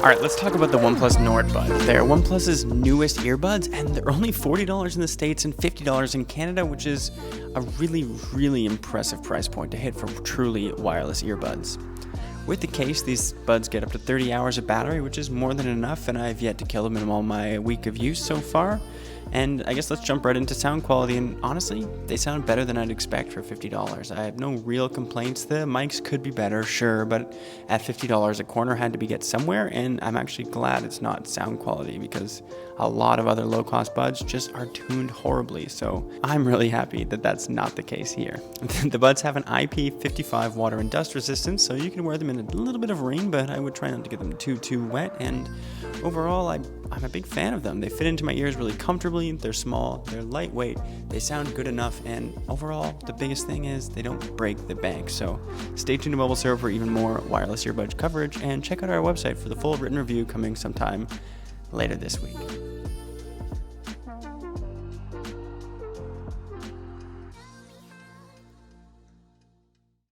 Alright, let's talk about the OnePlus Nord Buds. They're OnePlus's newest earbuds, and they're only $40 in the States and $50 in Canada, which is a really impressive price point to hit for truly wireless earbuds. With the case, these buds get up to 30 hours of battery, which is more than enough, and I've yet to kill them in all my week of use so far. And I guess let's jump right into sound quality, and honestly, they sound better than I'd expect for $50. I have no real complaints. The mics could be better, sure, but at $50 a corner had to be get somewhere, and I'm actually glad it's not sound quality because a lot of other low-cost buds just are tuned horribly, so I'm really happy that that's not the case here. The buds have an IP55 water and dust resistance, so you can wear them in a little bit of rain, but I would try not to get them too wet, and overall, I'm a big fan of them. They fit into my ears really comfortably, they're small, they're lightweight, they sound good enough, and overall, the biggest thing is they don't break the bank. So stay tuned to MobileSyrup for even more wireless earbud coverage, and check out our website for the full written review coming sometime later this week.